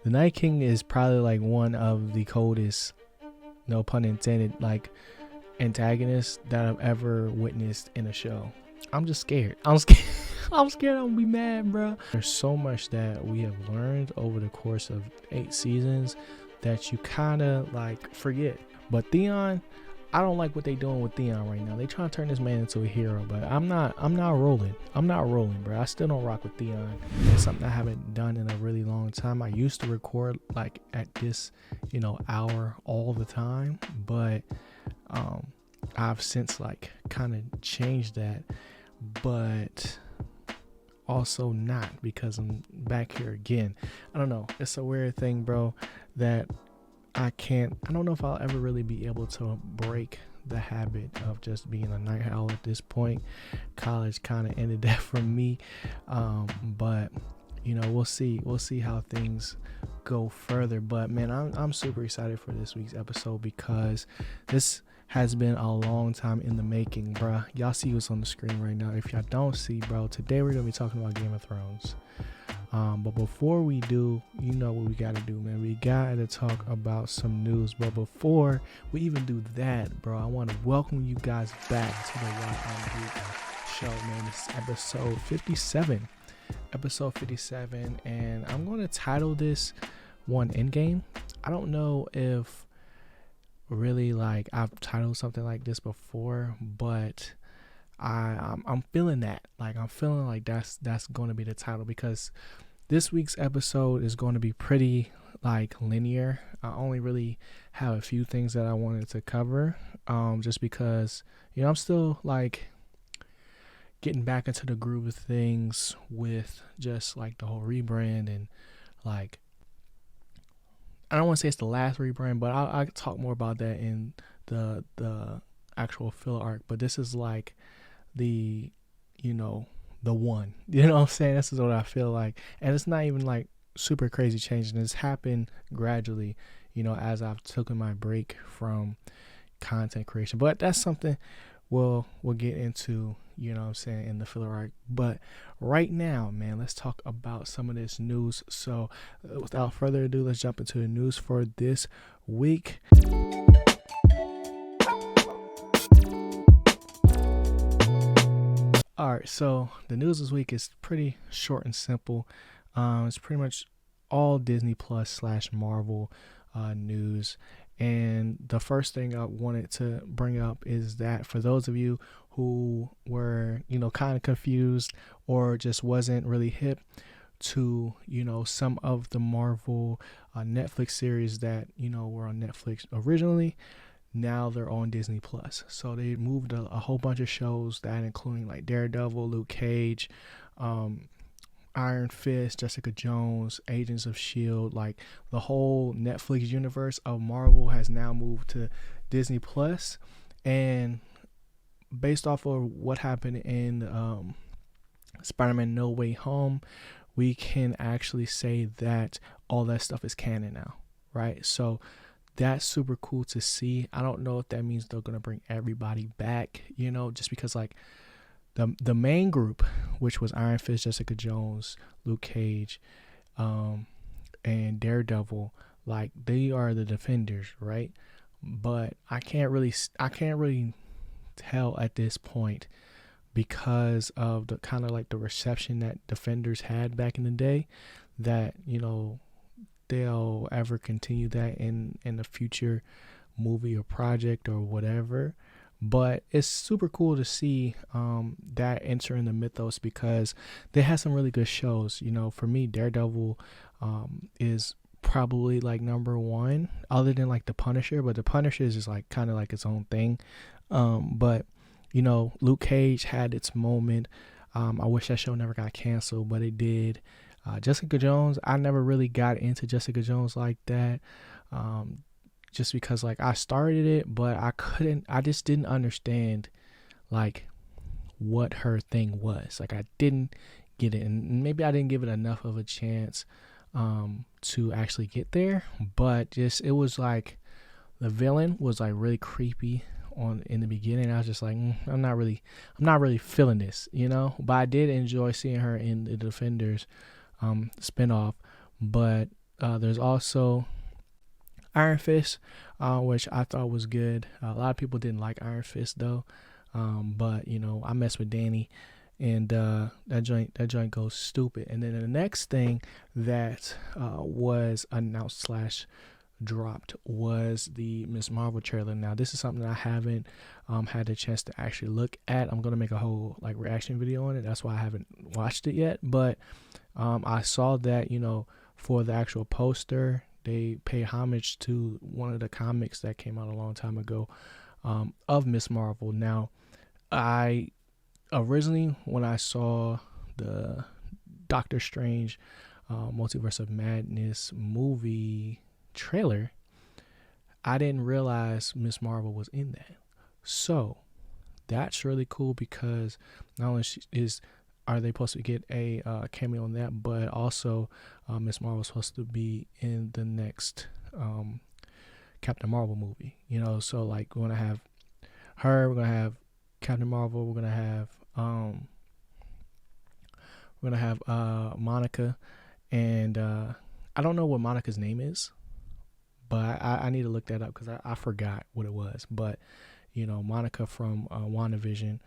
The Night King is probably like one of the coldest, no pun intended, like antagonists that I've ever witnessed in a show. I'm just scared. I'm scared. I'm scared I'm gonna be mad, bro. There's so much that we have learned over the course of 8 seasons that you kind of like forget. But Theon, I don't like what they doing with Theon right now. They trying to turn this man into a hero, but I'm not rolling. I'm not rolling, bro. I still don't rock with Theon. It's something I haven't done in a really long time. I used to record like at this, hour all the time, but I've since like kind of changed that, but also not, because I'm back here again. I don't know. It's a weird thing, bro, that I don't know if I'll ever really be able to break the habit of just being a night owl at this point. College kind of ended that for me. But we'll see how things go further. But man, I'm super excited for this week's episode because this has been a long time in the making, bruh. Y'all see what's on the screen right now. If y'all don't see, bro, today we're gonna be talking about Game of Thrones. But before we do, you know what we gotta do, man. We gotta talk about some news. But before we even do that, bro, I want to welcome you guys back to the Watch on Geek show, man. This is episode 57. Episode 57, and I'm gonna title this one Endgame. I don't know if really like I've titled something like this before, but I'm feeling that. Like I'm feeling like that's going to be the title, because this week's episode is going to be pretty like linear. I only really have a few things that I wanted to cover, just because I'm still like getting back into the groove of things with just like the whole rebrand, and like I don't want to say it's the last rebrand, but I'll talk more about that in the actual filler arc. But this is like the one. You know what I'm saying? This is what I feel like. And it's not even like super crazy change. And it's happened gradually, as I've taken my break from content creation. But that's something we'll get into, what I'm saying, in the filler arc. But right now, man, let's talk about some of this news. So without further ado, let's jump into the news for this week. All right, so the news this week is pretty short and simple. It's pretty much all Disney Plus / Marvel news. And the first thing I wanted to bring up is that for those of you who were, kind of confused or just wasn't really hip to, some of the Marvel Netflix series that, were on Netflix originally, now they're on Disney Plus. So they moved a whole bunch of shows, that including like Daredevil, Luke Cage, Iron Fist, Jessica Jones, Agents of S.H.I.E.L.D. Like the whole Netflix universe of Marvel has now moved to Disney Plus. And based off of what happened in Spider-Man No Way Home, we can actually say that all that stuff is canon now, right? So that's super cool to see. I don't know if that means they're going to bring everybody back, just because like the main group, which was Iron Fist, Jessica Jones, Luke Cage, and Daredevil, like they are the Defenders, right? But I can't really tell at this point, because of the kind of like the reception that Defenders had back in the day, that they'll ever continue that in the future movie or project or whatever. But it's super cool to see that entering the mythos, because they had some really good shows. For me, Daredevil is probably like number one, other than like The Punisher. But The Punisher is just like kind of like its own thing. But Luke Cage had its moment. I wish that show never got canceled, but it did. Jessica Jones, I never really got into Jessica Jones like that. Just because like I started it, but I just didn't understand like what her thing was. Like I didn't get it, and maybe I didn't give it enough of a chance to actually get there. But just it was like the villain was like really creepy in the beginning. I was just like, I'm not really feeling this, But I did enjoy seeing her in the Defenders spinoff. But There's also Iron Fist, which I thought was good. A lot of people didn't like Iron Fist though, but I mess with Danny, and that joint goes stupid. And then the next thing that was announced slash dropped was the Miss Marvel trailer. Now this is something that I haven't had a chance to actually look at. I'm gonna make a whole reaction video on it. That's why I haven't watched it yet. But I saw that for the actual poster, they pay homage to one of the comics that came out a long time ago of Miss Marvel. Now, I originally, when I saw the Doctor Strange Multiverse of Madness movie trailer, I didn't realize Miss Marvel was in that. So that's really cool, because not only are they supposed to get a cameo on that, but also Miss Marvel's supposed to be in the next Captain Marvel movie. So we're gonna have her, we're gonna have Captain Marvel, we're gonna have Monica, and I don't know what Monica's name is, but I need to look that up because I forgot what it was. But Monica from WandaVision,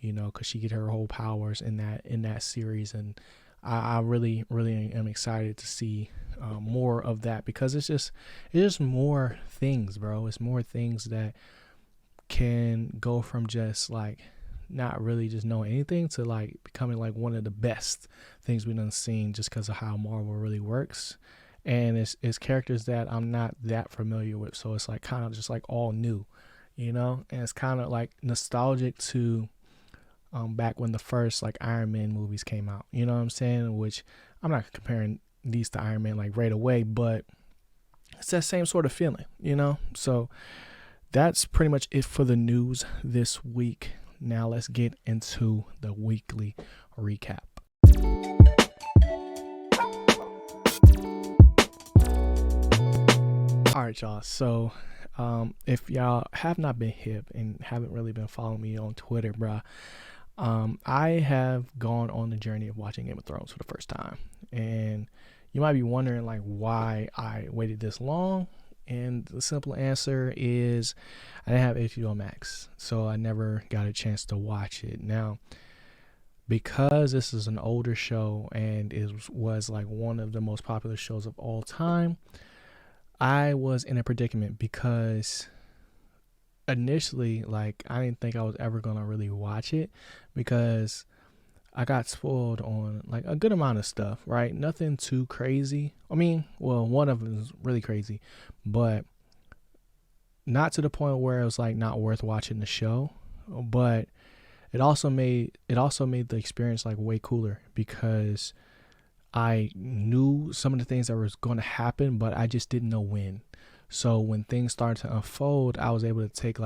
because she get her whole powers in that series, and I really am excited to see more of that, because it's just more things, bro. It's more things that can go from just not really just knowing anything to becoming one of the best things we've done seen, just because of how Marvel really works. And it's characters that I'm not that familiar with, so it's kind of just all new, and it's kind of nostalgic to back when the first Iron Man movies came out, you know what I'm saying? Which I'm not comparing these to Iron Man right away, but it's that same sort of feeling, So that's pretty much it for the news this week. Now let's get into the weekly recap. All right, y'all. So if y'all have not been hip and haven't really been following me on Twitter, bruh, I have gone on the journey of watching Game of Thrones for the first time. And you might be wondering why I waited this long. And the simple answer is I didn't have HBO Max, so I never got a chance to watch it. Now, because this is an older show and it was one of the most popular shows of all time, I was in a predicament, because initially I didn't think I was ever gonna really watch it, because I got spoiled on a good amount of stuff, right? Nothing too crazy. I mean, well, one of them is really crazy, but not to the point where it was not worth watching the show. But it also made the experience way cooler, because I knew some of the things that was going to happen, but I just didn't know when. So when things started to unfold, I was able to take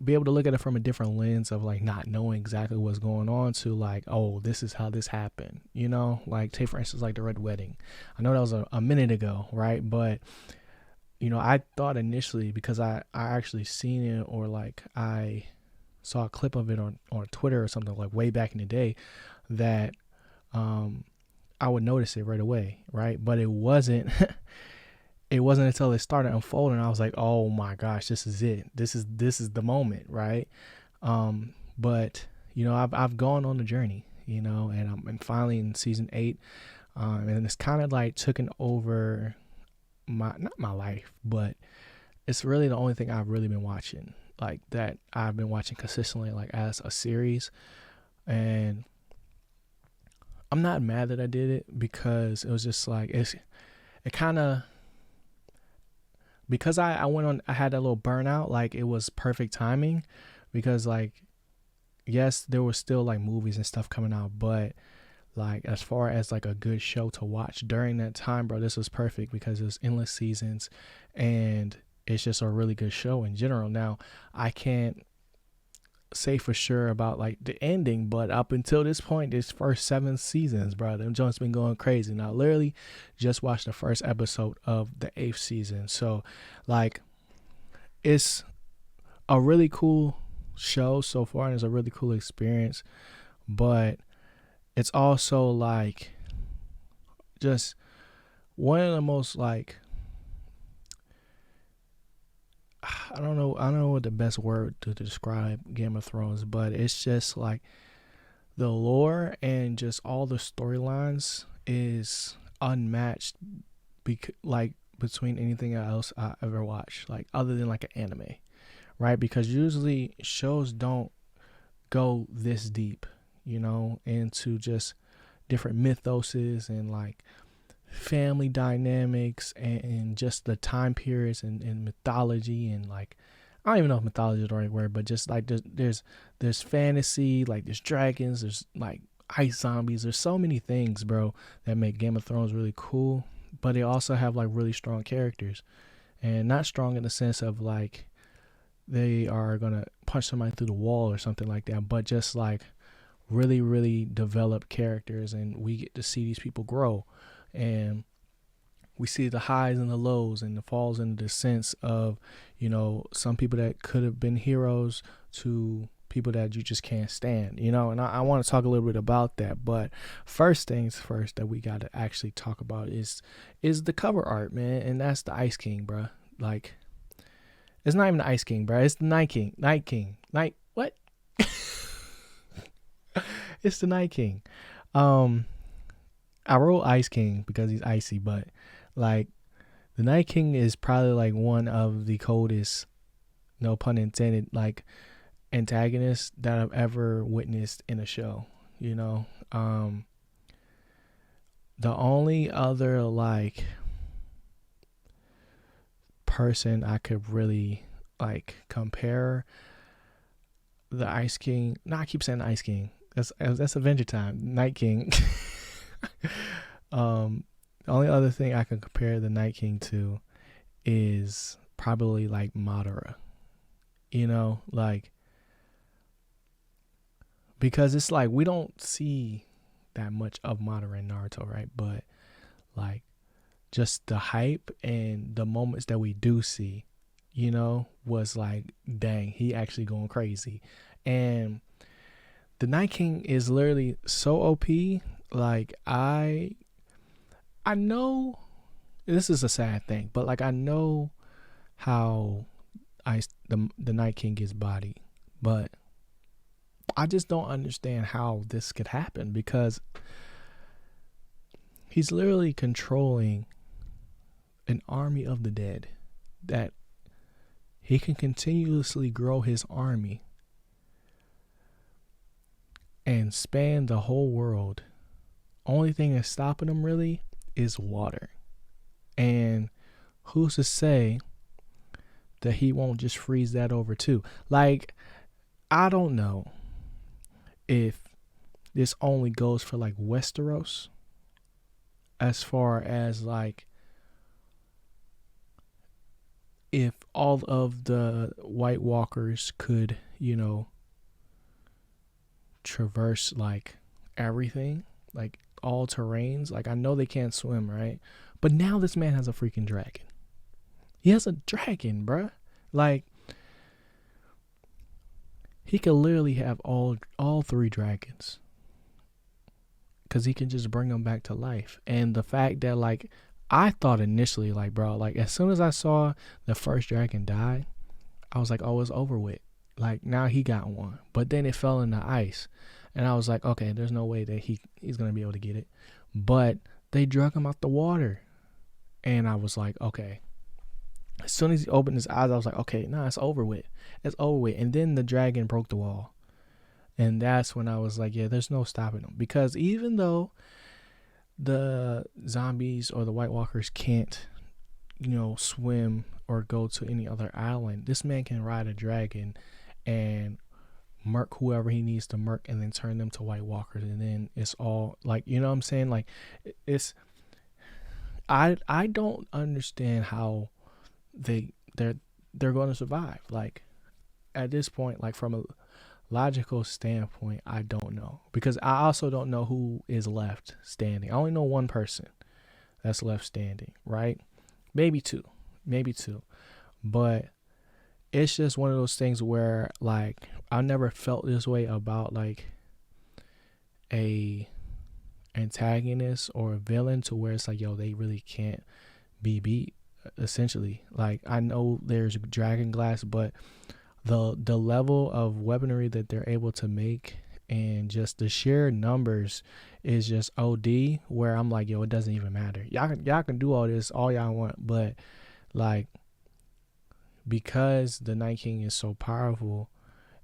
be able to look at it from a different lens of not knowing exactly what's going on, to oh, this is how this happened, take for instance the Red Wedding. I know that was a minute ago, right? But I thought initially, because I actually seen it, or I saw a clip of it on Twitter or something way back in the day, that I would notice it right away, right? But it wasn't it wasn't until it started unfolding I was like, oh my gosh, this is it. This is the moment, right? But I've gone on the journey, and I'm finally in season 8, and it's kind of taken over not my life, but it's really the only thing I've really been watching, that I've been watching consistently, as a series. And I'm not mad that I did it, because it was just it kind of, because I had that little burnout, it was perfect timing, because yes, there was still movies and stuff coming out, but as far as a good show to watch during that time, bro, this was perfect, because it was endless seasons and it's just a really good show in general. Now, I can't say for sure about the ending, but up until this point, this first 7 seasons, bro, them joints been going crazy. Now, literally just watched the first episode of the 8th season, so it's a really cool show so far, and it's a really cool experience, but it's also just one of the most like, I don't know what the best word to describe Game of Thrones, but it's just like the lore and just all the storylines is unmatched, like between anything else I ever watched, like other than like an anime, right? Because usually shows don't go this deep, into just different mythoses and like family dynamics and just the time periods and mythology and like I don't even know if mythology is the right word, but just like there's fantasy, like there's dragons, there's like ice zombies, there's so many things, bro, that make Game of Thrones really cool. But they also have like really strong characters, and not strong in the sense of like they are gonna punch somebody through the wall or something like that, but just like really, really developed characters, and we get to see these people grow, and we see the highs and the lows and the falls and the descents of, some people that could have been heroes to people that you just can't stand, and I want to talk a little bit about that. But first things first that we got to actually talk about is the cover art, man, and that's the Ice King, bro. Like, it's not even the Ice King, bro. It's the Night King. What? It's the Night King. I wrote Ice King because he's icy, but like the Night King is probably like one of the coldest, no pun intended, like antagonists that I've ever witnessed in a show. The only other like person I could really like compare the Ice King. No, I keep saying the Ice King. That's Adventure Time. Night King. The only other thing I can compare the Night King to is probably like Madara. Like, because it's like we don't see that much of Madara in Naruto, right? But like just the hype and the moments that we do see, was like, dang, he actually going crazy. And the Night King is literally so OP. Like I know this is a sad thing, but like I know how the Night King gets bodied, but I just don't understand how this could happen, because he's literally controlling an army of the dead, that he can continuously grow his army and span the whole world. Only thing that's stopping him really is water. And who's to say that he won't just freeze that over too? Like, I don't know if this only goes for like Westeros, as far as like if all of the White Walkers could, traverse like everything, like all terrains. Like, I know they can't swim, right? But now this man has a freaking dragon. He has a dragon, bruh. Like, he could literally have all three dragons, because he can just bring them back to life. And the fact that, like, I thought initially, like, bro, like, as soon as I saw the first dragon die, I was like, oh, it's over with. Like, now he got one. But then it fell in the ice, and I was like, okay, there's no way that he's going to be able to get it. But they drug him out the water. And I was like, okay. As soon as he opened his eyes, I was like, okay, nah, it's over with. It's over with. And then the dragon broke the wall. And that's when I was like, yeah, there's no stopping him. Because even though the zombies or the White Walkers can't, swim or go to any other island, this man can ride a dragon and murk whoever he needs to murk, and then turn them to White Walkers. And then it's all like, you know what I'm saying? Like, it's, I don't understand how they're going to survive. Like, at this point, like, from a logical standpoint, I don't know, because I also don't know who is left standing. I only know one person that's left standing, right? Maybe two, but it's just one of those things where, like, I never felt this way about like a antagonist or a villain to where it's like, yo, they really can't be beat, essentially. Like, I know there's dragon glass, but the level of weaponry that they're able to make and just the sheer numbers is just OD, where I'm like, yo, it doesn't even matter. Y'all can do all this all y'all want, but like, because the Night King is so powerful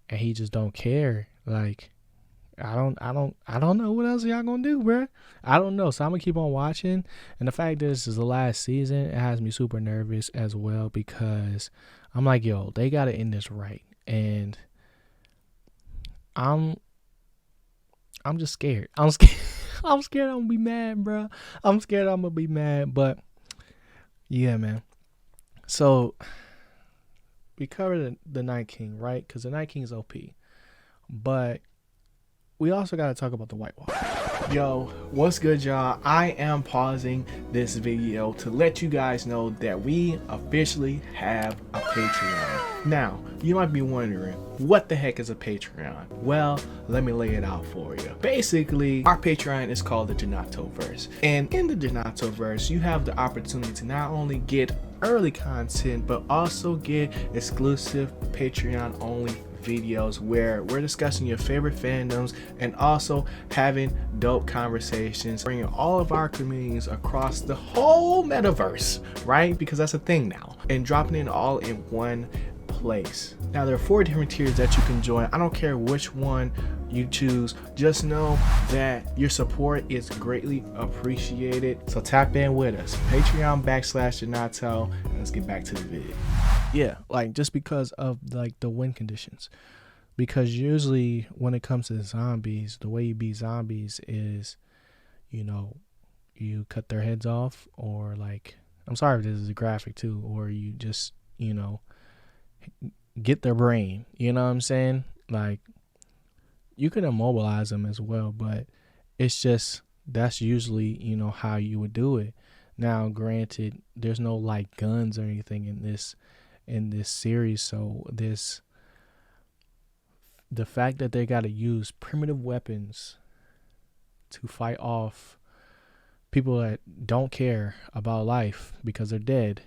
and he just don't care, like, I don't know what else y'all gonna do, bro. I don't know. So I'm gonna keep on watching. And the fact that this is the last season, it has me super nervous as well, because I'm like, yo, they gotta end this right. And I'm just scared. I'm scared. I'm scared I'm gonna be mad, bro. I'm scared I'm gonna be mad. But yeah, man. So we covered the Night King, right? Because the Night King is OP. But we also got to talk about the White Walker. Yo, what's good, y'all? I am pausing this video to let you guys know that we officially have a Patreon. Now, you might be wondering, what the heck is a Patreon? Well, let me lay it out for you. Basically, our Patreon is called the Donatoverse. And in the Donatoverse, you have the opportunity to not only get early content, but also get exclusive Patreon only videos where we're discussing your favorite fandoms and also having dope conversations, bringing all of our communities across the whole metaverse, right? Because that's a thing now, and dropping it all in one place. Now, there are 4 different tiers that you can join. I don't care which one you choose, just know that your support is greatly appreciated. So tap in with us, Patreon.com/Donato, and let's get back to the video. Yeah, like, just because of like the win conditions, because usually when it comes to zombies, the way you beat zombies is, you know, you cut their heads off, or like, I'm sorry if this is a graphic too, or you just, you know, get their brain, you know what I'm saying? Like, you can immobilize them as well, but it's just, that's usually, you know, how you would do it. Now, granted, there's no like guns or anything in this series, so the fact that they got to use primitive weapons to fight off people that don't care about life because they're dead.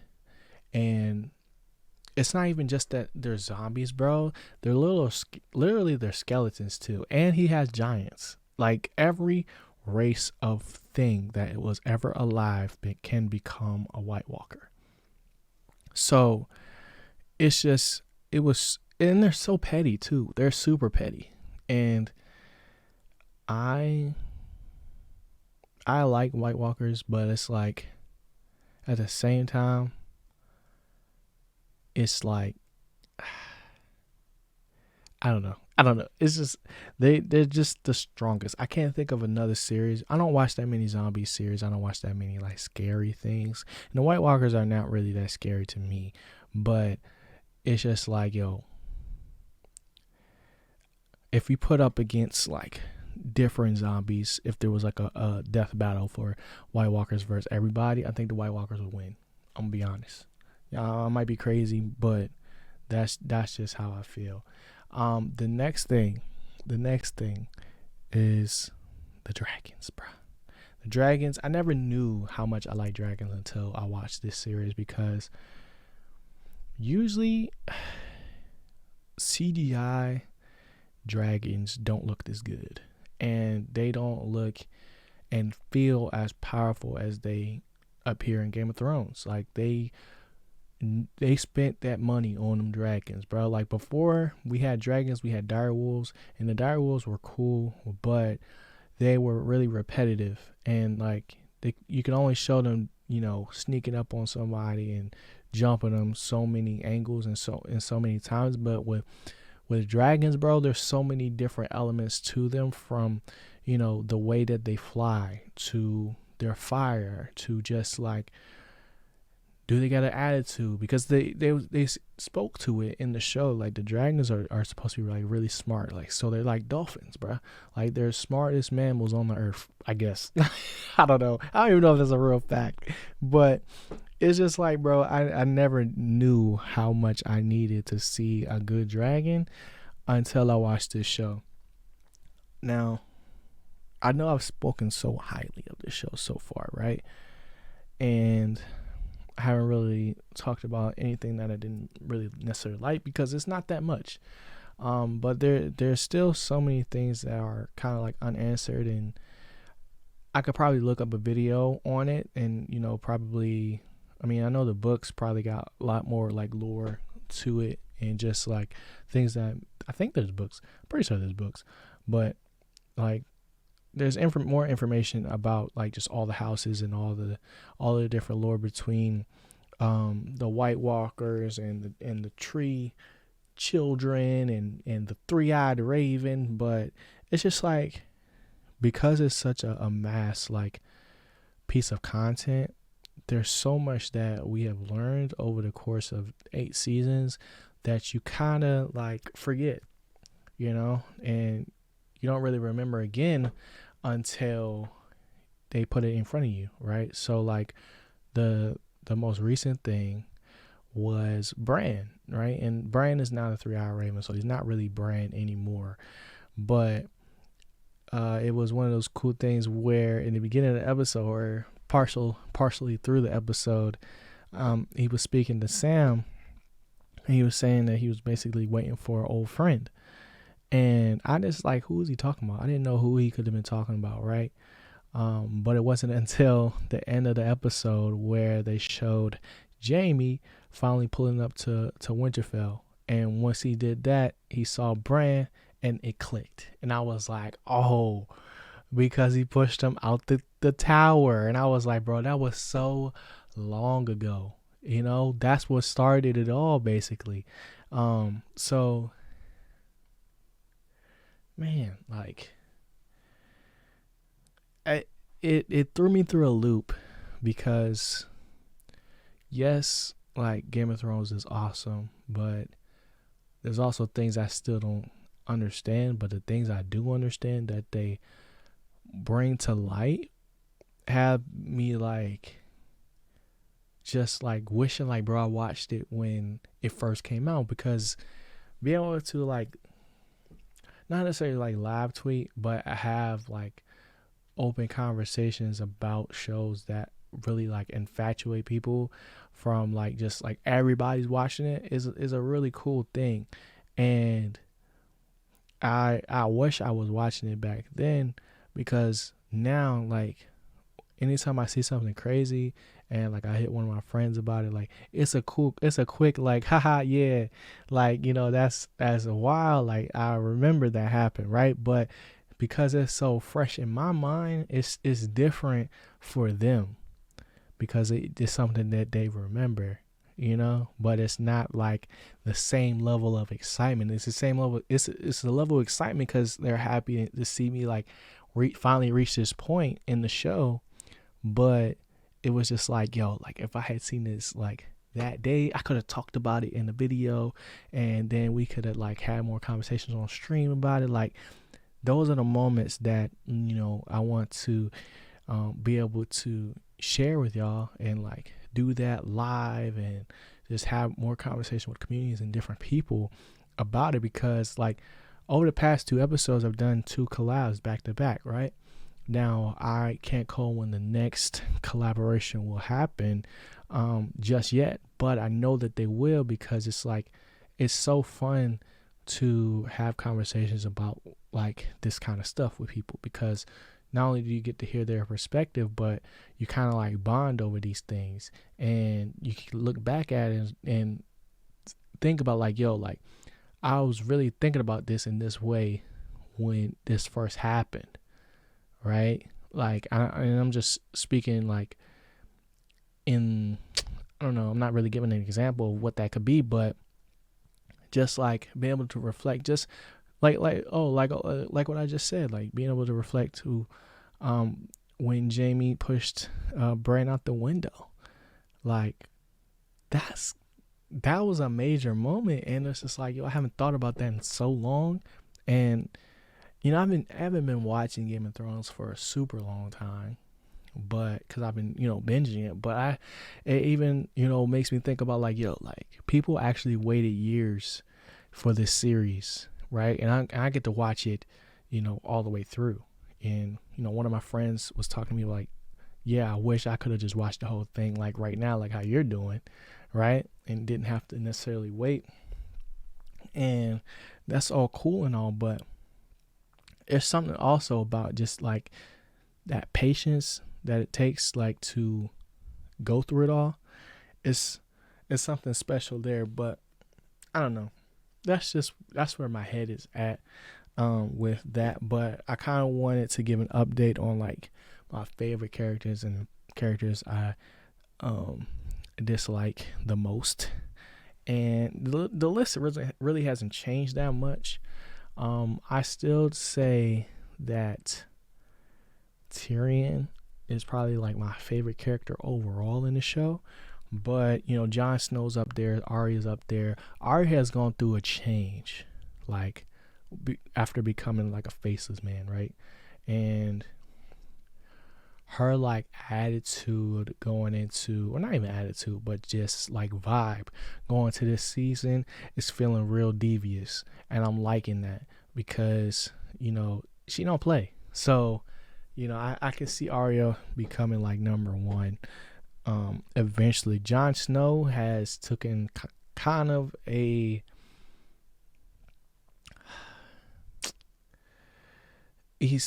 And it's not even just that they're zombies, bro. They're literally they're skeletons too. And he has giants. Like, every race of thing that was ever alive can become a White Walker. So it's just, and they're so petty too. They're super petty. And I like White Walkers, but it's like, at the same time, it's like, I don't know. It's just, they're just the strongest. I can't think of another series. I don't watch that many zombie series. I don't watch that many like scary things. And the White Walkers are not really that scary to me, but it's just like, yo, if we put up against like different zombies, if there was like a death battle for White Walkers versus everybody, I think the White Walkers would win. I'm gonna be honest. I might be crazy, but that's just how I feel. The next thing is the dragons, bro. The dragons, I never knew how much I like dragons until I watched this series, because usually CGI dragons don't look this good, and they don't look and feel as powerful as they appear in Game of Thrones. Like, they spent that money on them dragons, bro. Like, before we had dragons, we had direwolves, and the direwolves were cool, but they were really repetitive, and like, you can only show them, you know, sneaking up on somebody and jumping them so many angles and so many times. But with dragons, bro, there's so many different elements to them, from, you know, the way that they fly, to their fire, to just like, do they got an attitude? Because they spoke to it in the show. Like, the dragons are supposed to be like really smart. Like, so they're like dolphins, bro. Like, they're smartest mammals on the earth, I guess. I don't know. I don't even know if that's a real fact. But it's just like, bro, I never knew how much I needed to see a good dragon until I watched this show. Now, I know I've spoken so highly of this show so far, right? And I haven't really talked about anything that I didn't really necessarily like, because it's not that much. But there's still so many things that are kind of like unanswered, and I could probably look up a video on it, and probably, I mean, I know the books probably got a lot more like lore to it, and just like things that I think there's books. I'm pretty sure there's books, but like there's more information about like just all the houses and all the different lore between the White Walkers and the tree children and the three-eyed raven. But it's just like, because it's such a mass like piece of content, there's so much that we have learned over the course of 8 seasons that you kind of like forget, and you don't really remember again until they put it in front of you, right? So like the most recent thing was Bran, right? And Bran is now the three-eyed raven, so he's not really Bran anymore. But it was one of those cool things where in the beginning of the episode, or partially through the episode, he was speaking to Sam, and he was saying that he was basically waiting for an old friend. And I just like, who is he talking about? I didn't know who he could have been talking about, right? But it wasn't until the end of the episode where they showed Jaime finally pulling up to Winterfell. And once he did that, he saw Bran, and it clicked. And I was like, oh, because he pushed him out the tower. And I was like, bro, that was so long ago. That's what started it all, basically. So, man, like, it threw me through a loop, because yes, like Game of Thrones is awesome, but there's also things I still don't understand. But the things I do understand that they bring to light have me like just like wishing like, bro, I watched it when it first came out, because being able to like not necessarily like live tweet, but I have like open conversations about shows that really like infatuate people, from like just like everybody's watching it, is a really cool thing. And I wish I was watching it back then, because now like anytime I see something crazy and like I hit one of my friends about it, like it's a quick like, haha, yeah, like that's a while, like I remember that happened, right? But because it's so fresh in my mind, it's different for them, because it's something that they remember, but it's not like the same level of excitement. It's the same level. It's the level of excitement because they're happy to see me like finally reach this point in the show. But it was just like, yo, like if I had seen this like that day, I could have talked about it in the video, and then we could have like had more conversations on stream about it. Like those are the moments that I want to be able to share with y'all, and like do that live, and just have more conversation with communities and different people about it. Because like over the past 2 episodes, I've done 2 collabs back to back, right? Now I can't call when the next collaboration will happen just yet, but I know that they will, because it's like it's so fun to have conversations about like this kind of stuff with people, because not only do you get to hear their perspective, but you kind of like bond over these things, and you can look back at it and think about like, yo, like I was really thinking about this in this way when this first happened, right? Like I'm just speaking like in, I don't know, I'm not really giving an example of what that could be, but just like being able to reflect, just like what I just said, like being able to reflect to when Jaime pushed Bran out the window. Like that was a major moment, and it's just like, yo, I haven't thought about that in so long. And I haven't been watching Game of Thrones for a super long time, but because I've been binging it, but it even makes me think about like, yo, like people actually waited years for this series, right? And I get to watch it all the way through, And one of my friends was talking to me like, yeah, I wish I could have just watched the whole thing like right now, like how you're doing, right? And didn't have to necessarily wait. And that's all cool and all, but there's something also about just like that patience that it takes like to go through it all. It's something special there, but I don't know. That's where my head is at with that. But I kind of wanted to give an update on like my favorite characters and characters I dislike the most. And the list really hasn't changed that much. I still say that Tyrion is probably like my favorite character overall in the show. But Jon Snow's up there, Arya's up there. Arya has gone through a change, like after becoming like a faceless man, right? And her like attitude going into, or not even attitude, but just like vibe going to this season is feeling real devious, and I'm liking that because she don't play. So I can see Arya becoming like number one. Eventually, Jon Snow has taken kind of he's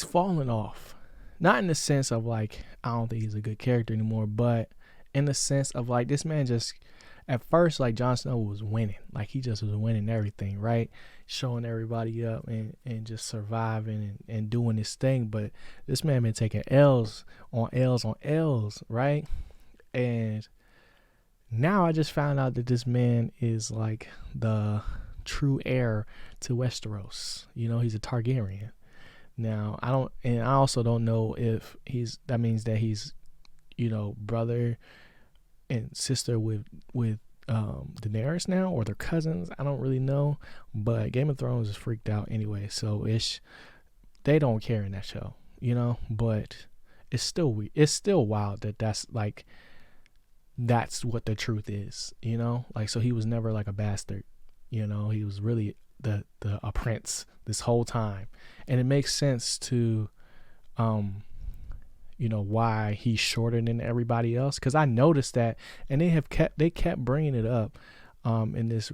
fallen off. Not in the sense of like, I don't think he's a good character anymore, but in the sense of like, this man just, at first, like Jon Snow was winning. Like he just was winning everything, right? Showing everybody up and just surviving and doing his thing. But this man been taking L's on L's on L's, right? And now I just found out that this man is like the true heir to Westeros. He's a Targaryen. Now I also don't know if that means that he's, brother and sister with Daenerys now, or they're cousins. I don't really know, but Game of Thrones is freaked out anyway, so they don't care in that show, but it's still wild that that's what the truth is, like, so he was never like a bastard, he was really a prince this whole time. And it makes sense to why he's shorter than everybody else, because I noticed that, and they kept bringing it up in these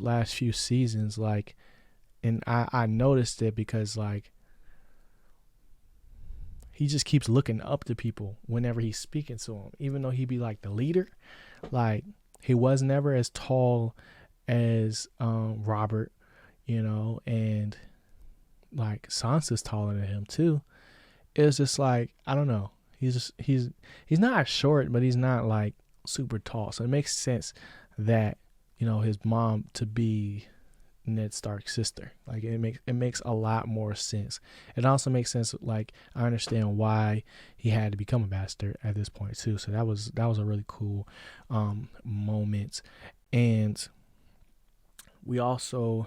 last few seasons, like, and I noticed it because like he just keeps looking up to people whenever he's speaking to them, even though he be like the leader. Like he was never as tall as Robert, and like Sansa's taller than him too. It's just like, I don't know. He's not short, but he's not like super tall. So it makes sense that his mom to be Ned Stark's sister. Like it makes a lot more sense. It also makes sense, like I understand why he had to become a bastard at this point too. So that was a really cool moment. And we also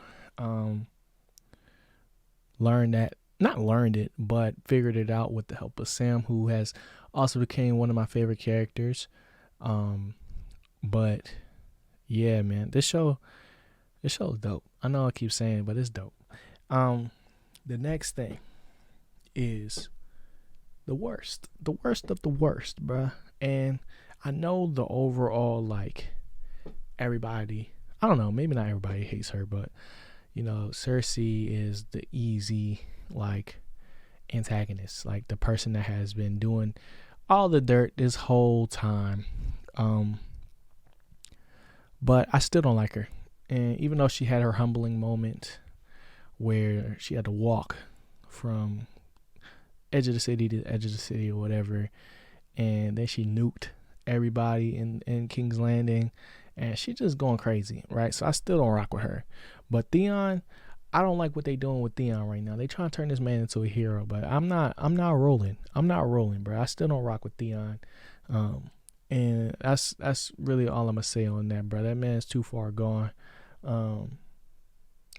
figured it out with the help of Sam, who has also became one of my favorite characters. But yeah, man, this show is dope. I know I keep saying it, but it's dope. The next thing is the worst of the worst, bruh. And I know the overall, like, everybody, I don't know, maybe not everybody hates her, but Cersei is the easy like antagonist, like the person that has been doing all the dirt this whole time. But I still don't like her. And even though she had her humbling moment where she had to walk from edge of the city to edge of the city or whatever, and then she nuked everybody in King's Landing, and she just going crazy, right? So I still don't rock with her. But Theon, I don't like what they doing with Theon right now. They trying to turn this man into a hero, but I'm not rolling, bro. I still don't rock with Theon. And that's really all I'm gonna say on that, bro. That man's too far gone. And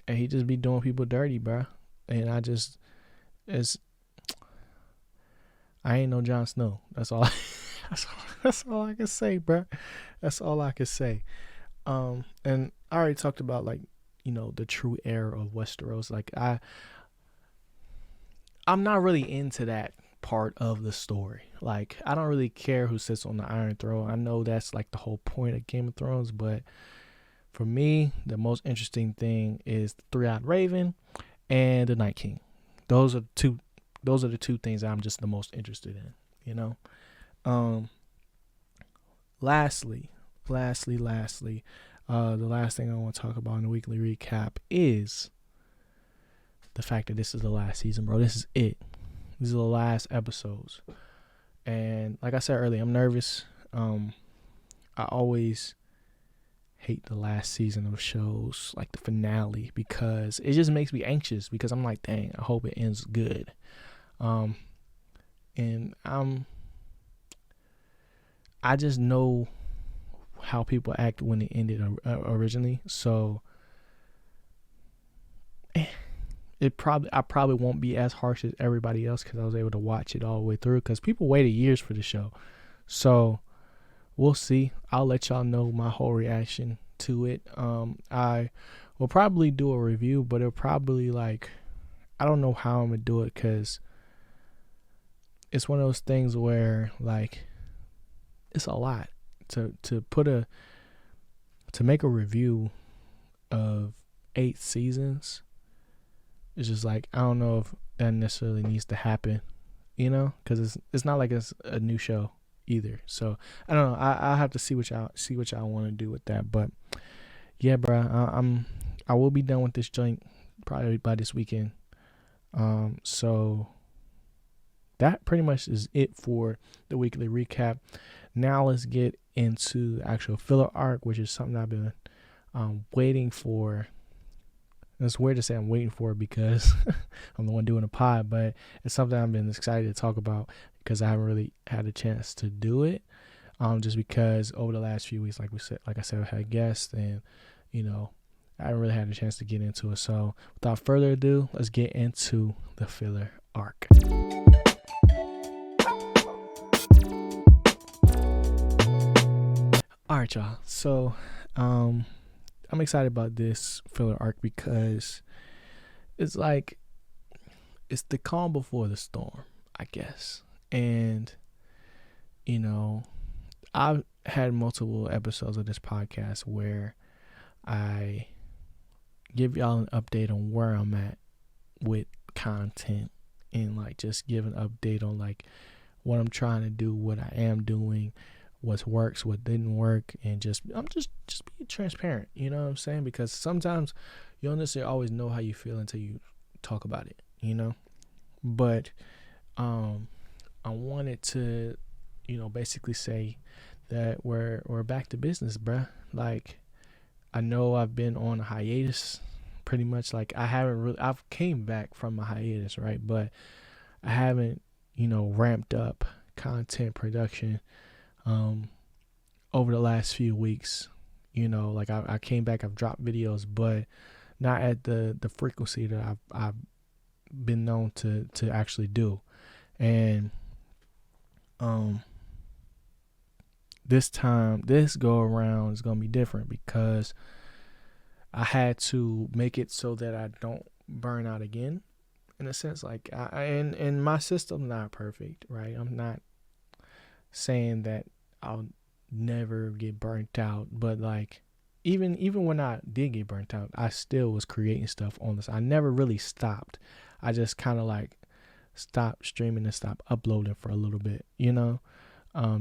he just be doing people dirty, bro. And I ain't no Jon Snow. That's all I can say, bro. That's all I can say. And I already talked about, like, the true heir of Westeros. Like, I'm not really into that part of the story. Like, I don't really care who sits on the Iron Throne. I know that's like the whole point of Game of Thrones, but for me, the most interesting thing is the Three-Eyed Raven and the Night King. Those are the two. Those are the two things I'm just the most interested in. You know. Lastly, the last thing I want to talk about in the weekly recap is the fact that this is the last season, bro. This is it. These are the last episodes. And like I said earlier, I'm nervous. I always hate the last season of shows, like the finale, because it just makes me anxious because I'm like, dang, I hope it ends good. And I just know how people act when it ended originally. So I probably won't be as harsh as everybody else because I was able to watch it all the way through, because people waited years for the show. So we'll see. I'll let y'all know my whole reaction to it. I will probably do a review, but it'll probably like, I don't know how I'm gonna do it, because it's one of those things where like it's a lot to make a review of 8 seasons. It's just like, I don't know if that necessarily needs to happen, you know, because it's not like it's a new show either. So I don't know. I'll have to see what y'all want to do with that. But yeah, bro, I will be done with this joint probably by this weekend. So that pretty much is it for the weekly recap. Now let's get into the actual filler arc, which is something I've been waiting for. It's weird to say I'm waiting for it because I'm the one doing the pod, but it's something I've been excited to talk about because I haven't really had a chance to do it. Just because over the last few weeks, like I said, I've had guests, and you know, I haven't really had a chance to get into it. So without further ado, let's get into the filler arc. All right, y'all. So, I'm excited about this filler arc because it's like, it's the calm before the storm, I guess. And, you know, I've had multiple episodes of this podcast where I give y'all an update on where I'm at with content, and like just give an update on like what I'm trying to do, what I am doing, what works, what didn't work, and I'm just being transparent, you know what I'm saying? Because sometimes you don't necessarily always know how you feel until you talk about it, you know? But I wanted to, you know, basically say that we're back to business, bruh. Like, I know I've been on a hiatus pretty much. Like, I've came back from a hiatus, right? But I haven't, you know, ramped up content production over the last few weeks. You know, like I came back, I've dropped videos, but not at the frequency that I've been known to actually do. And this go around is gonna be different because I had to make it so that I don't burn out again. In a sense, like and my system's not perfect, right? I'm not saying that I'll never get burnt out, but like even when I did get burnt out, I still was creating stuff on this. I never really stopped. I just kind of like stopped streaming and stopped uploading for a little bit, you know,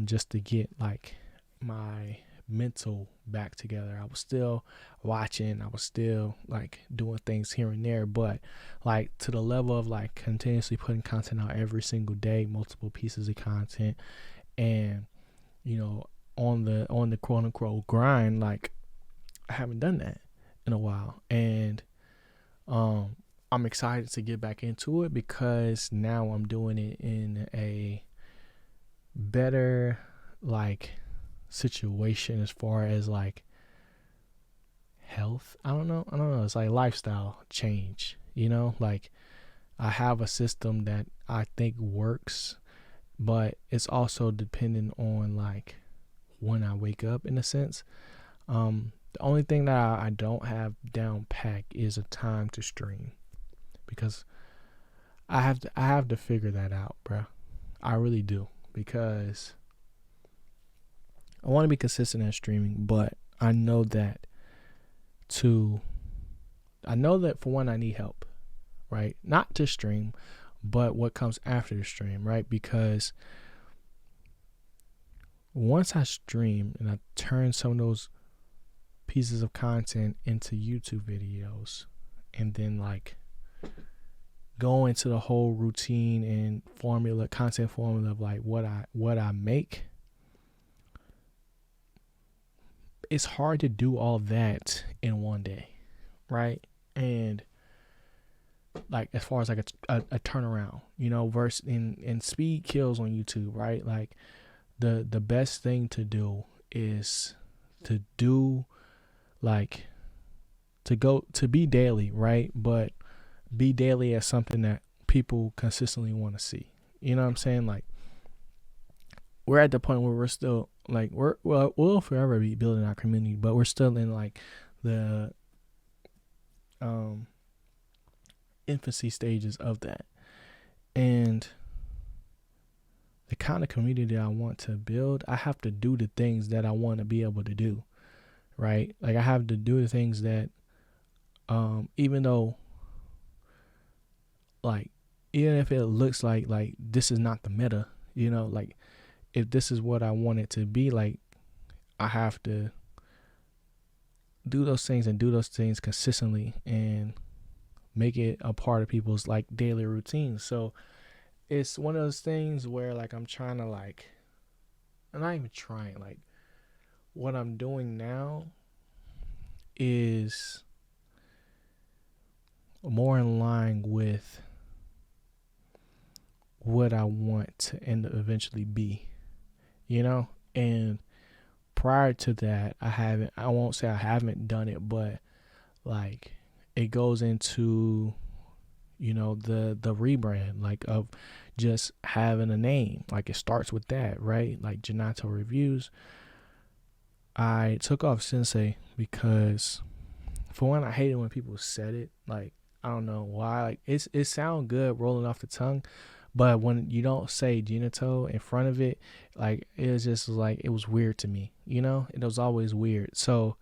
just to get like my mental back together. I was still watching, I was still like doing things here and there, but like to the level of like continuously putting content out every single day, multiple pieces of content, and you know, on the quote unquote grind, like I haven't done that in a while. And I'm excited to get back into it because now I'm doing it in a better like situation as far as like health. I don't know. It's like lifestyle change, you know, like I have a system that I think works, but it's also dependent on like when I wake up in a sense. The only thing that I don't have down packed is a time to stream, because I have to figure that out, bro. I really do, because I want to be consistent at streaming, but I know that to I know that for one I need help, right? Not to stream, but what comes after the stream, right? Because once I stream and I turn some of those pieces of content into YouTube videos, and then like go into the whole routine and content formula of like what I make, it's hard to do all that in one day, right? And like as far as like a turnaround, versus in speed kills on YouTube, right? Like the best thing to do is to do like to be daily, right? But be daily as something that people consistently want to see. You know what I'm saying? Like we're at the point where we're still like we'll forever be building our community, but we're still in like the infancy stages of that. And the kind of community I want to build, I have to do the things that I want to be able to do, right? Like I have to do the things that even though like even if it looks like this is not the meta, like if this is what I want it to be, like I have to do those things and do those things consistently and make it a part of people's like daily routines. So it's one of those things where like I'm trying to like, I'm not even trying, like what I'm doing now is more in line with what I want to end up eventually be, and prior to that I won't say I haven't done it, but like it goes into the rebrand, like of just having a name. Like it starts with that, right? Like Janato Reviews. I took off Sensei because for one, I hated when people said it. Like I don't know why. Like it sound good rolling off the tongue, but when you don't say Janato in front of it, like it was just like it was weird to me. It was always weird. So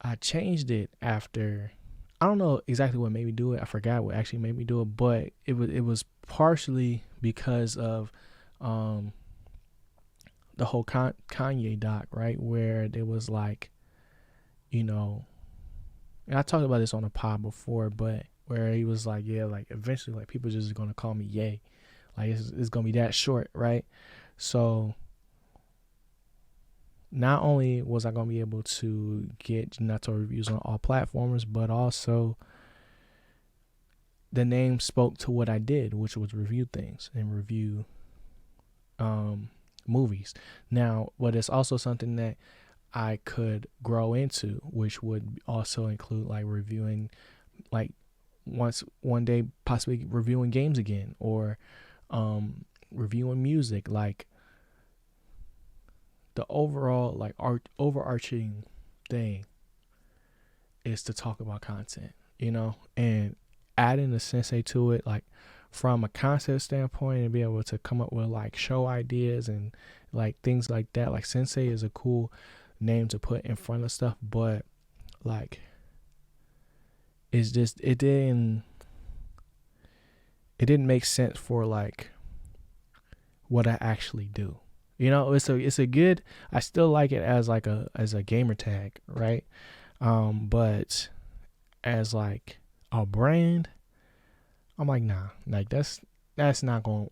I changed it after. I don't know exactly what made me do it. I forgot what actually made me do it, but it was partially because of the whole Kanye doc, right? Where there was like, and I talked about this on a pod before, but where he was like, yeah, like eventually like people just gonna call me Ye. Like it's gonna be that short, right? So not only was I going to be able to get Janato Reviews on all platforms, but also the name spoke to what I did, which was review things and review movies. Now, but it's also something that I could grow into, which would also include like reviewing, like one day possibly reviewing games again, or reviewing music. Like the overall like overarching thing is to talk about content, and adding the Sensei to it, like from a concept standpoint, and be able to come up with like show ideas and like things like that. Like Sensei is a cool name to put in front of stuff, but like it's just it didn't make sense for like what I actually do. It's a good, I still like it as like as a gamer tag, right? But as like a brand, I'm like, nah, like that's not gonna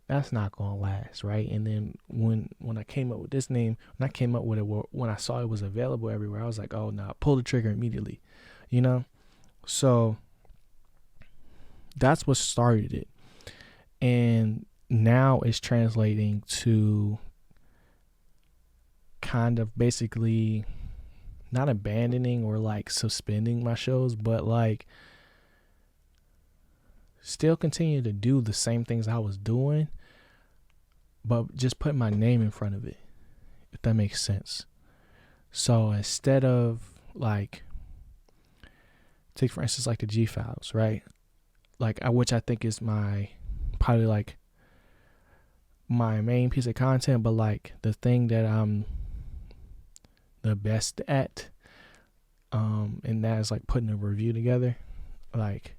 last, right? And then when I came up with this name, when I came up with it, when I saw it was available everywhere, I was like, oh nah, pull the trigger immediately, So that's what started it, and now it's translating to kind of basically not abandoning or like suspending my shows, but like still continue to do the same things I was doing, but just put my name in front of it, if that makes sense. So instead of like, take for instance like the G Files, right? like which I think is my probably like my main piece of content, but like the thing that I'm the best at, and that is like putting a review together. Like,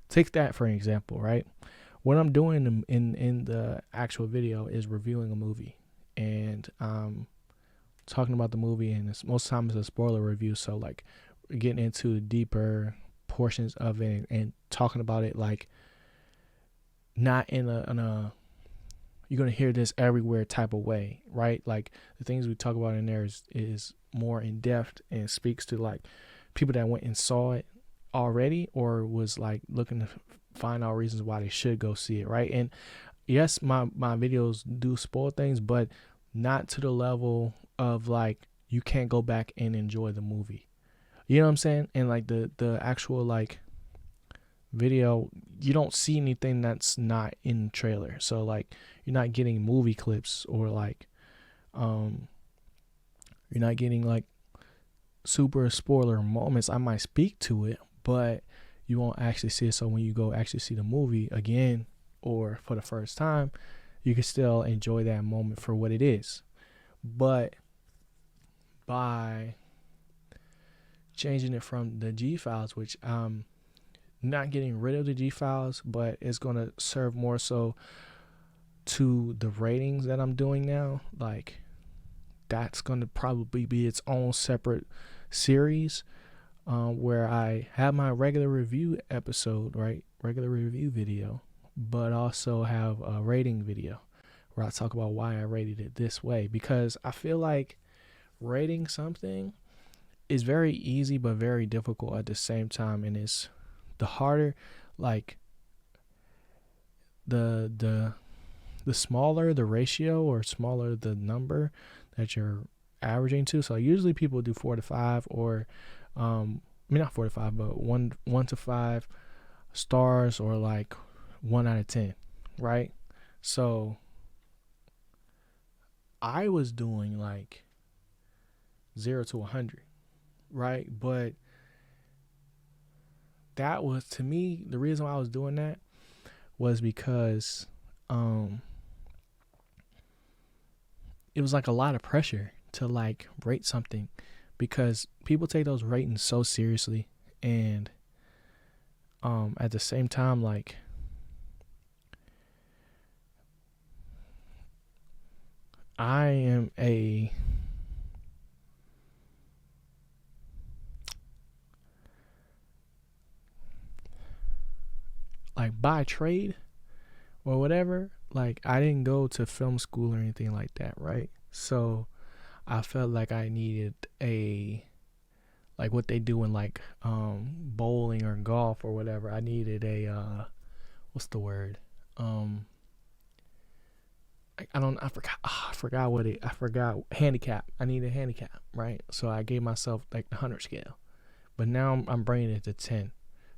take that for an example, right? What I'm doing in the actual video is reviewing a movie, and talking about the movie, and it's, most times it's a spoiler review, so like getting into deeper portions of it and talking about it like not in a you're gonna hear this everywhere type of way, right? Like the things we talk about in there is more in depth and speaks to like people that went and saw it already or was like looking to find out reasons why they should go see it, right? And yes, my videos do spoil things, but not to the level of like you can't go back and enjoy the movie. You know what I'm saying? And like the actual like video, you don't see anything that's not in the trailer. So like you're not getting movie clips or like you're not getting like super spoiler moments. I might speak to it, but you won't actually see it. So when you go actually see the movie again or for the first time, you can still enjoy that moment for what it is. But by changing it from the G files, which not getting rid of the G files, but it's going to serve more so to the ratings that I'm doing now. Like that's going to probably be its own separate series, where I have my regular review episode, right? Regular review video, but also have a rating video where I talk about why I rated it this way, because I feel like rating something is very easy but very difficult at the same time, and it's the harder, like the smaller the ratio or smaller the number that you're averaging to. So usually people do 4 to 5 or I mean not 4 to 5 but 1 to 5 stars or like 1 out of 10, right? So I was doing like 0 to 100, right? But that was, to me, the reason why I was doing that was because it was like a lot of pressure to like rate something, because people take those ratings so seriously, and at the same time, like I am a like by trade or whatever, like I didn't go to film school or anything like that, right? So I felt like I needed a, like what they do in like bowling or golf or whatever. I needed a what's the word? I forgot handicap. I needed a handicap, right? So I gave myself like the 100 scale. But now I'm bringing it to 10.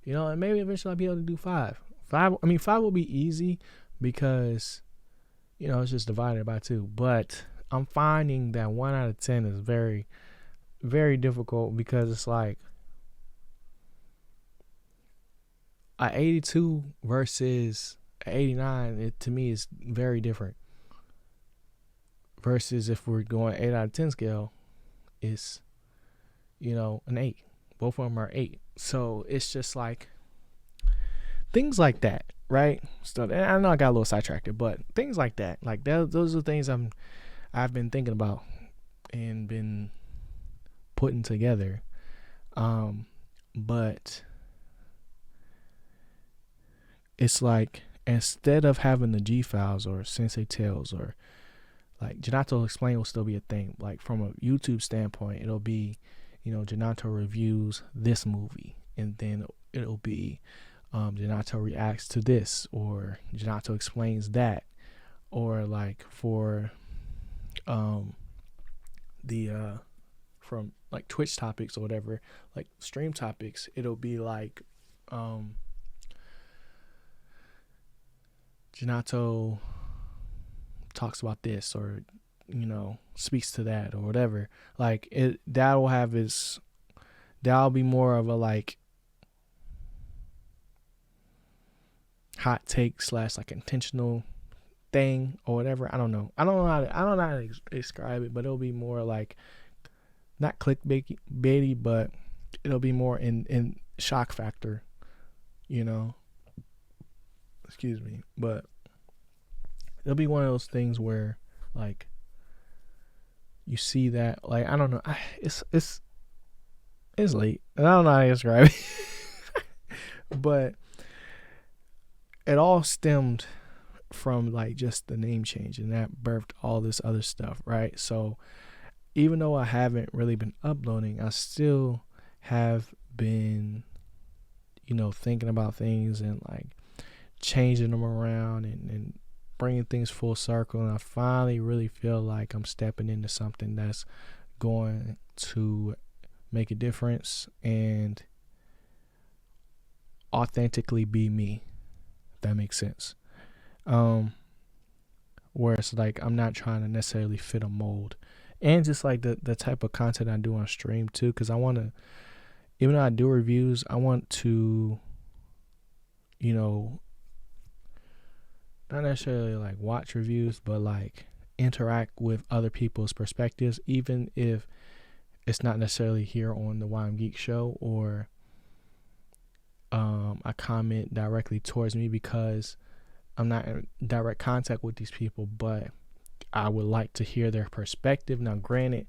You know, and maybe eventually I'll be able to do 5. 5 will be easy because, you know, it's just divided by 2. But I'm finding that 1 out of 10 is very, very difficult, because it's like a 82 versus a 89, it to me is very different. Versus if we're going 8 out of 10 scale, it's, you know, an 8. Both of them are 8. So it's just like things like that, right? So and I know I got a little sidetracked, but things like that, like those are things I've been thinking about and been putting together. But it's like, instead of having the G files or Sensei Tales or like Janato Explain will still be a thing. Like from a YouTube standpoint, it'll be, you know, Janato reviews this movie, and then it'll be Janato reacts to this, or Janato explains that, or like for the from like Twitch topics or whatever, like stream topics, it'll be like Janato talks about this, or, you know, speaks to that or whatever. Like that'll be more of a like hot take / like intentional thing or whatever. I don't know how to describe it, but it'll be more like not clickbaity, but it'll be more in shock factor, excuse me. But it'll be one of those things where like you see that, like, I don't know, it's late and I don't know how to describe it. But it all stemmed from like just the name change, and that birthed all this other stuff, right? So even though I haven't really been uploading, I still have been, thinking about things and like changing them around and bringing things full circle. And I finally really feel like I'm stepping into something that's going to make a difference and authentically be me, if that makes sense. Where it's like I'm not trying to necessarily fit a mold, and just like the type of content I do on stream too, because I want to, even though I do reviews, I want to, not necessarily like watch reviews, but like interact with other people's perspectives, even if it's not necessarily here on the Why I'm Geek show, or I comment directly towards me because I'm not in direct contact with these people, but I would like to hear their perspective. Now, granted,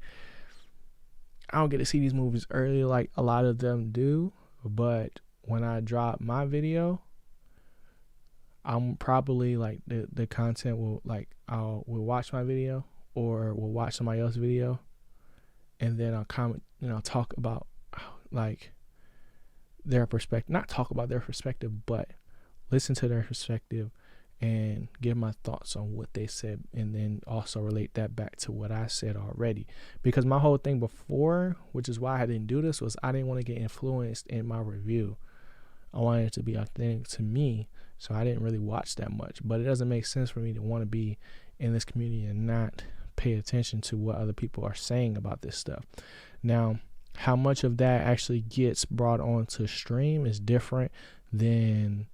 I don't get to see these movies early like a lot of them do, but when I drop my video, I'm probably like the content will like we'll watch my video or we'll watch somebody else's video, and then I'll comment, talk about like their perspective, not talk about their perspective, but listen to their perspective and give my thoughts on what they said, and then also relate that back to what I said already. Because my whole thing before, which is why I didn't do this, was I didn't want to get influenced in my review. I wanted it to be authentic to me, so I didn't really watch that much. But it doesn't make sense for me to want to be in this community and not pay attention to what other people are saying about this stuff. Now, how much of that actually gets brought onto stream is different than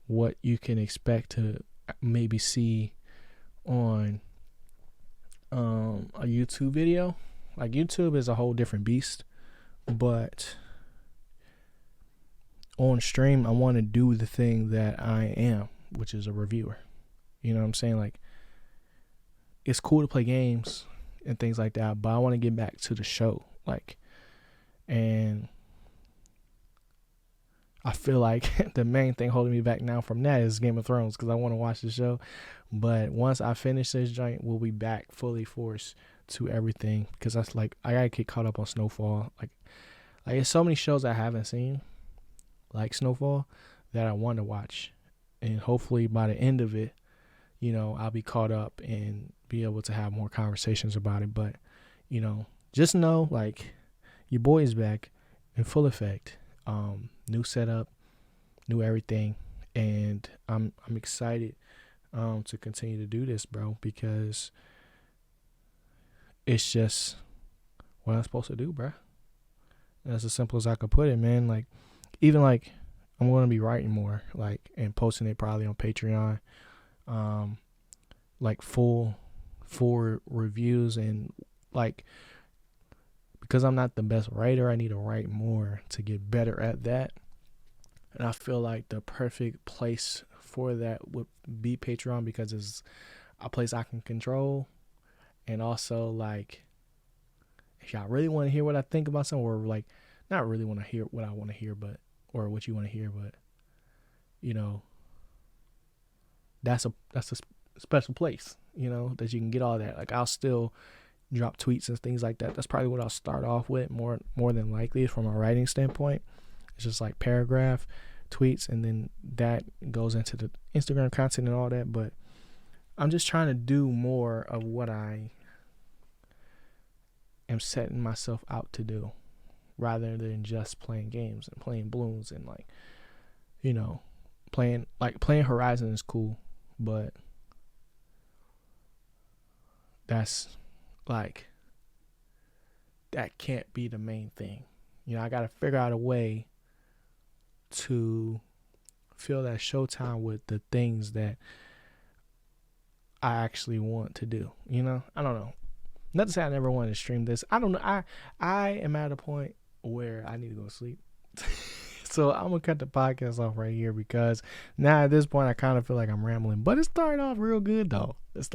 what you can expect to maybe see on a YouTube video. Like, YouTube is a whole different beast, but on stream I want to do the thing that I am, which is a reviewer. You know what I'm saying? Like, it's cool to play games and things like that, but I want to get back to the show. Like, and I feel like the main thing holding me back now from that is Game of Thrones, because I want to watch the show. But once I finish this joint, we'll be back fully forced to everything, because that's like, I gotta get caught up on Snowfall. Like there's so many shows I haven't seen, like Snowfall, that I want to watch, and hopefully by the end of it, I'll be caught up and be able to have more conversations about it. But just know, like, your boy is back in full effect. New setup, new everything, and I'm excited to continue to do this, bro, because it's just what I'm supposed to do, bro. That's as simple as I could put it, man. Like, even like I'm going to be writing more, like, and posting it probably on Patreon, like full reviews, and like, because I'm not the best writer, I need to write more to get better at that. And I feel like the perfect place for that would be Patreon, because it's a place I can control. And also, like, if y'all really want to hear what I think about something, or like not really want to hear what I want to hear, but, or what you want to hear, but that's a special place, that you can get all that. Like, I'll still drop tweets and things like that. That's probably what I'll start off with, more than likely, from a writing standpoint. It's just like paragraph tweets, and then that goes into the Instagram content and all that. But I'm just trying to do more of what I am setting myself out to do, rather than just playing games and playing balloons and like, playing Horizon is cool, but that's like, that can't be the main thing. I got to figure out a way to fill that showtime with the things that I actually want to do. You know, I don't know. Not to say I never wanted to stream this. I don't know. I am at a point where I need to go to sleep. So I'm gonna cut the podcast off right here, because now at this point I kind of feel like I'm rambling. But it started off real good though. But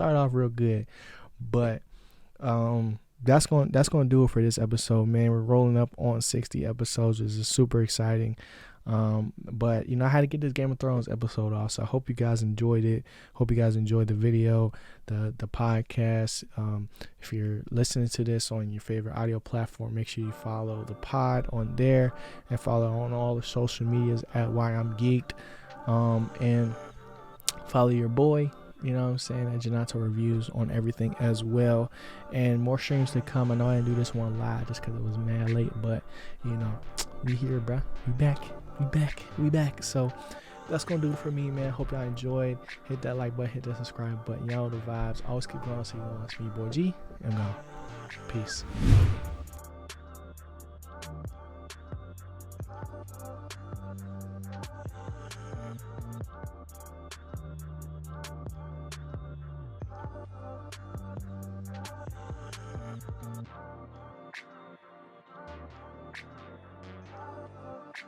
that's gonna do it for this episode, man. We're rolling up on 60 episodes, which is super exciting. But I had to get this Game of Thrones episode off, so I hope you guys enjoyed it. Hope you guys enjoyed the video, the podcast. If you're listening to this on your favorite audio platform, make sure you follow the pod on there and follow on all the social medias at Why I'm Geeked, and follow your boy, you know what I'm saying, at Janato Reviews on everything as well. And more streams to come. I know I didn't do this one live just because it was mad late, but we here, bruh. We back. So that's gonna do it for me, man. Hope y'all enjoyed. Hit that like button, hit that subscribe button. Y'all know the vibes. Always keep going. So you know, it's me, boy G. I'm gone. Peace.